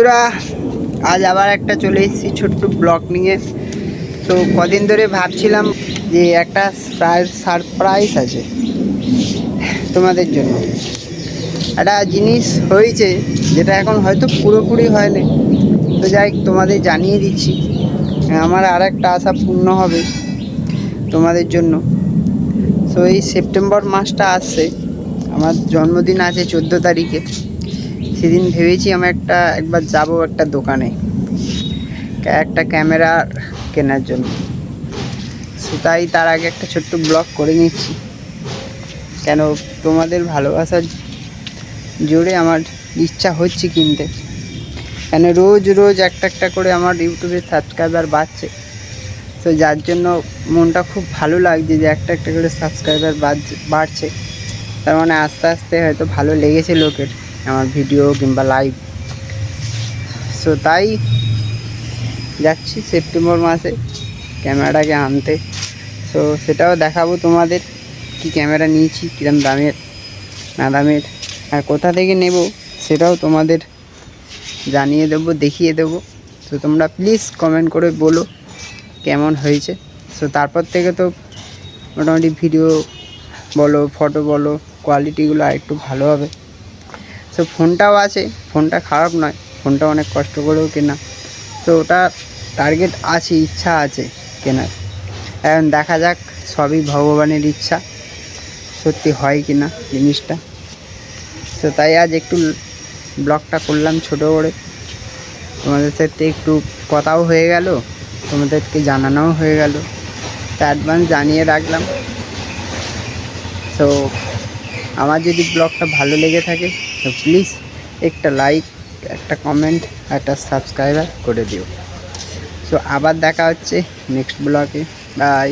বন্ধুরা, আজ আবার একটা চলে এসেছি ছোট্ট ব্লগ নিয়ে। তো কদিন ধরে ভাবছিলাম যে একটা সারপ্রাইজ আছে তোমাদের জন্য। একটা জিনিস হয়েছে যেটা এখন হয়তো পুরোপুরি হয়নি, তো যাই তোমাদের জানিয়ে দিচ্ছি। আমার আর একটা আশা পূর্ণ হবে তোমাদের জন্য। তো এই সেপ্টেম্বর মাসটা আসছে, আমার জন্মদিন আছে 14 তারিখে। সেদিন ভেবেছি আমি একবার যাব একটা দোকানে একটা ক্যামেরা কেনার জন্য। সো তাই তার আগে একটা ছোট্ট ব্লগ করে নিচ্ছি, কেন তোমাদের ভালোবাসার জোরে আমার ইচ্ছা হচ্ছে কিনতে। কেন রোজ রোজ একটা করে আমার ইউটিউবে সাবস্ক্রাইবার বাড়ছে, তো যার জন্য মনটা খুব ভালো লাগছে যে একটা করে সাবস্ক্রাইবার বাড়ছে। তার মানে আস্তে আস্তে হয়তো ভালো লেগেছে লোকের আমার ভিডিও কিংবা লাইভ। সো তাই যাচ্ছি সেপ্টেম্বর মাসে ক্যামেরাটাকে আনতে। তো সেটাও দেখাবো তোমাদের, কি ক্যামেরা নিয়েছি, কীরকম দামের না দামের, আর কোথা থেকে নেব সেটাও তোমাদের জানিয়ে দেবো, দেখিয়ে দেবো। তো তোমরা প্লিজ কমেন্ট করে বলো কেমন হয়েছে। সো তারপর থেকে তো মোটামুটি ভিডিও বলো, ফটো বলো, কোয়ালিটিগুলো আরেকটু ভালো হবে। সো ফোনটাও আছে, ফোনটা খারাপ নয়, ফোনটা অনেক কষ্ট করেও কেনা। তো ওটা টার্গেট আছে, ইচ্ছা আছে কেনার। এখন দেখা যাক, সবই ভগবানের ইচ্ছা সত্যি হয় কি না জিনিসটা। তো তাই আজ একটু ব্লগটা করলাম ছোটো করে, তোমাদের সাথে একটু কথাও হয়ে গেল, তোমাদেরকে জানানোও হয়ে গেল, তা অ্যাডভান্স জানিয়ে রাখলাম। তো আমার যদি ব্লগটা ভালো লেগে থাকে তো প্লিজ একটা লাইক, একটা কমেন্ট, একটা সাবস্ক্রাইবার করে দিও। সো আবার দেখা হচ্ছে নেক্সট ব্লগে। বাই।